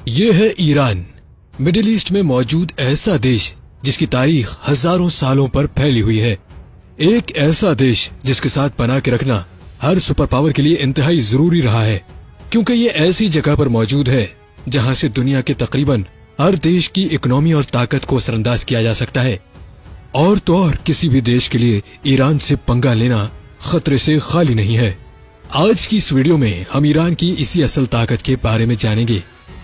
ये है Iran, middle east में मौजूद ऐसा देश जिसकी तारीख हजारों सालों पर फैली हुई है। एक ऐसा देश जिसके साथ बना के रखना हर सुपर पावर के लिए इंतहाई जरूरी रहा है, क्योंकि ये ऐसी जगह पर मौजूद है जहां से दुनिया के तकरीबन हर देश की इकोनॉमी और ताकत को असरअंदाज किया जा सकता है। और तो और किसी भी देश के लिए ईरान से पंगा लेना खतरे से खाली नहीं है। आज की इस वीडियो में हम ईरान की इसी असल ताकत के बारे में जानेंगे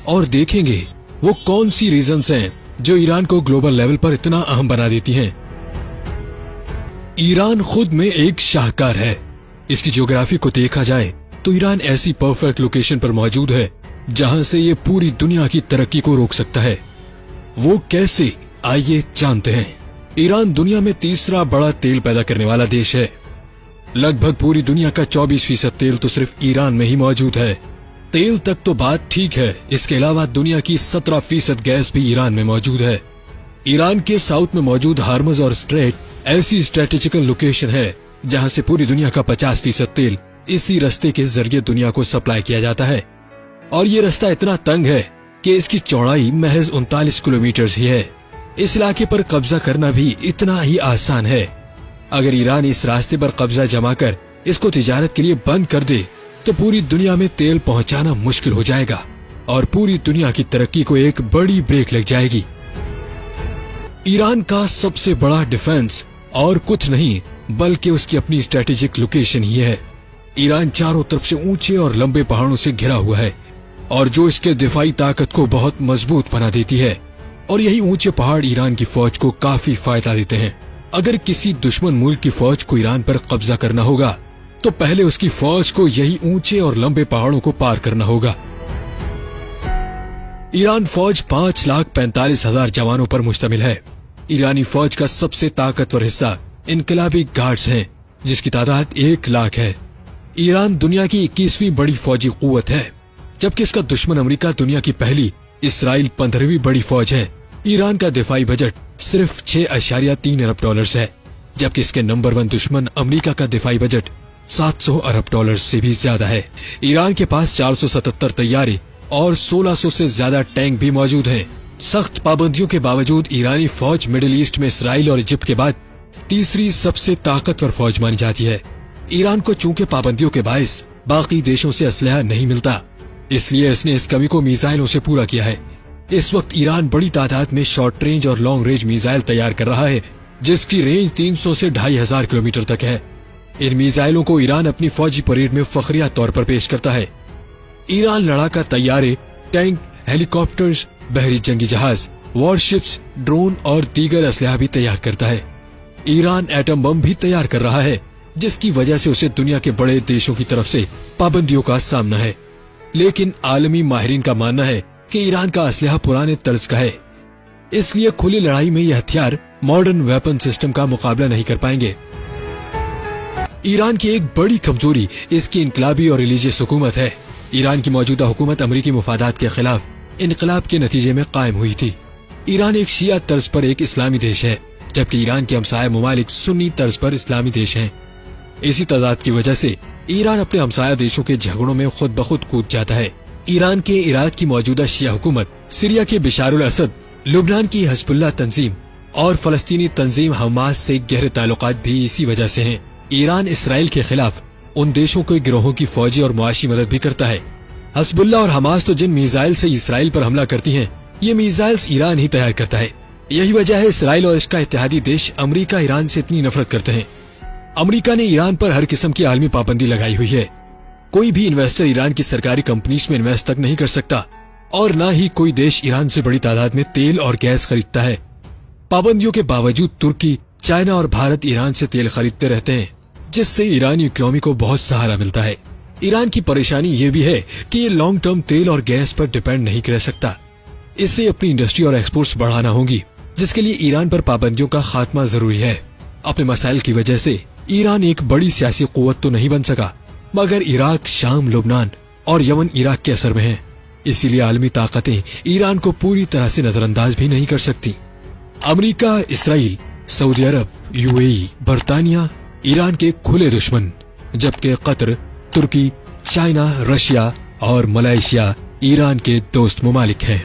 और देखेंगे वो कौन सी रीजंस हैं जो ईरान को ग्लोबल लेवल पर इतना अहम बना देती हैं। ईरान खुद में एक शाहकार है। इसकी ज्योग्राफी को देखा जाए तो ईरान ऐसी परफेक्ट लोकेशन पर मौजूद है जहां से ये पूरी दुनिया की तरक्की को रोक सकता है। वो कैसे, आइए जानते हैं। ईरान दुनिया में तीसरा बड़ा तेल पैदा करने वाला देश है। लगभग पूरी दुनिया का 24% तेल तो सिर्फ ईरान में ही मौजूद है। तेल तक तो बात ठीक है, इसके अलावा दुनिया की 17% गैस भी ईरान में मौजूद है। ईरान के साउथ में मौजूद हार्मज और स्ट्रेट ऐसी स्ट्रेटेजिकल लोकेशन है जहां से पूरी दुनिया का 50% तेल इसी रास्ते के जरिए दुनिया को सप्लाई किया जाता है। और ये रास्ता इतना तंग है कि इसकी चौड़ाई महज 39 किलोमीटर ही है। इस इलाके पर कब्जा करना भी इतना ही आसान है। अगर ईरान इस रास्ते पर कब्जा जमा कर इसको तिजारत के लिए बंद कर दे तो पूरी दुनिया में तेल पहुंचाना मुश्किल हो जाएगा और पूरी दुनिया की तरक्की को एक बड़ी ब्रेक लग जाएगी। ईरान का सबसे बड़ा डिफेंस और कुछ नहीं बल्कि उसकी अपनी स्ट्रेटेजिक लोकेशन ही है। ईरान चारों तरफ से ऊंचे और लंबे पहाड़ों से घिरा हुआ है और जो इसके दिफाई ताकत को बहुत मजबूत बना देती है। और यही ऊंचे पहाड़ ईरान की फौज को काफी फायदा देते हैं। अगर किसी दुश्मन मुल्क की फौज को ईरान पर कब्जा करना होगा तो पहले उसकी फौज को यही ऊंचे और लंबे पहाड़ों को पार करना होगा। ईरान फौज 5,45,000 जवानों पर मुश्तमिल है। ईरानी फौज का सबसे ताकतवर हिस्सा इनकलाबी गार्ड्स हैं, जिसकी तादाद 1 लाख है। ईरान दुनिया की 21वीं बड़ी फौजी कुव्वत है, जबकि इसका दुश्मन अमेरिका दुनिया की पहली, इसराइल 15वीं बड़ी फौज है। ईरान का दिफाई बजट सिर्फ 6.3 अरब डॉलर्स है, जबकि इसके नंबर 1 दुश्मन अमेरिका का दिफाई बजट 700 अरब डॉलर से भी ज्यादा है। ईरान के पास 477 तैयारे और 1600 से ज्यादा टैंक भी मौजूद हैं। सख्त पाबंदियों के बावजूद ईरानी फौज मिडिल ईस्ट में इसराइल और इजिप्ट के बाद तीसरी सबसे ताकतवर फौज मानी जाती है। ईरान को चूंकि पाबंदियों के बायस बाकी देशों से असलहा नहीं मिलता, इसलिए इसने इस कमी को मिसाइलों से पूरा किया है। इस वक्त ईरान बड़ी तादाद में शॉर्ट रेंज और लॉन्ग रेंज मिसाइल तैयार कर रहा है, जिसकी रेंज 300 से 2,500 किलोमीटर तक है। इन मिसाइलों को ईरान अपनी फौजी परेड में फखरिया तौर पर पेश करता है। ईरान लड़ाका तैयारे, टैंक, हेलीकॉप्टर्स, बहरी जंगी जहाज, वॉरशिप्स, ड्रोन और दीगर असलहा भी तैयार करता है। ईरान एटम बम भी तैयार कर रहा है, जिसकी वजह से उसे दुनिया के बड़े देशों की तरफ से पाबंदियों का सामना है। लेकिन आलमी माहिरीन का मानना है कि ईरान का असलहा पुराने तर्ज का है, इसलिए खुली लड़ाई में यह हथियार मॉडर्न वेपन सिस्टम का मुकाबला नहीं कर पाएंगे। ईरान की एक बड़ी कमजोरी इसकी इनकलाबी और रिलीजियस हुकूमत है। ईरान की मौजूदा हुकूमत अमरीकी मुफादात के खिलाफ इनकलाब के नतीजे में कायम हुई थी। ईरान एक शिया तर्ज पर एक इस्लामी देश है, जबकि ईरान के हमसाया ममालिक सुन्नी तर्ज पर इस्लामी देश हैं। इसी तजाद की वजह से ईरान अपने हमसाया देशों के झगड़ों में खुद ब खुद कूद जाता है। ईरान के इराक की मौजूदा शिया हुकूमत, सीरिया के बिशारुल असद, लुबनान की हिजबुल्लाह तंजीम और फलस्तीनी तंजीम हमास से गहरे ताल्लुकात भी इसी वजह से हैं। ईरान इसराइल के खिलाफ उन देशों के गिरोहों की फौजी और मुआशी मदद भी करता है। हिजबुल्लाह और हमास तो जिन मिसाइल से इसराइल पर हमला करती हैं, ये मिसाइल्स ईरान ही तैयार करता है। यही वजह है इसराइल और इसका इत्तेहादी देश अमेरिका ईरान से इतनी नफरत करते हैं। अमेरिका ने ईरान पर हर किस्म की आलमी पाबंदी लगाई हुई है। कोई भी इन्वेस्टर ईरान की सरकारी कंपनीज में इन्वेस्ट तक नहीं कर सकता और न ही कोई देश ईरान से बड़ी तादाद में तेल और गैस खरीदता है। पाबंदियों के बावजूद तुर्की, चाइना और भारत ईरान से तेल खरीदते रहते हैं, जिससे ईरानी इकोनॉमी को बहुत सहारा मिलता है। ईरान की परेशानी ये भी है कि ये लॉन्ग टर्म तेल और गैस पर डिपेंड नहीं रह सकता। इससे अपनी इंडस्ट्री और एक्सपोर्ट्स बढ़ाना होगी, जिसके लिए ईरान पर पाबंदियों का खात्मा जरूरी है। अपने मसाइल की वजह से ईरान एक बड़ी सियासी कुव्वत तो नहीं बन सका, मगर इराक, शाम, लुबनान और यमन इराक के असर में हैं। इसीलिए आलमी ताकतें ईरान को पूरी तरह से नजरअंदाज भी नहीं कर सकती। अमेरिका, इसराइल, सऊदी अरब, यूएई, बरतानिया ईरान के खुले दुश्मन, जबकि कतर, तुर्की, चाइना, रशिया और मलेशिया ईरान के दोस्त ममालिक हैं।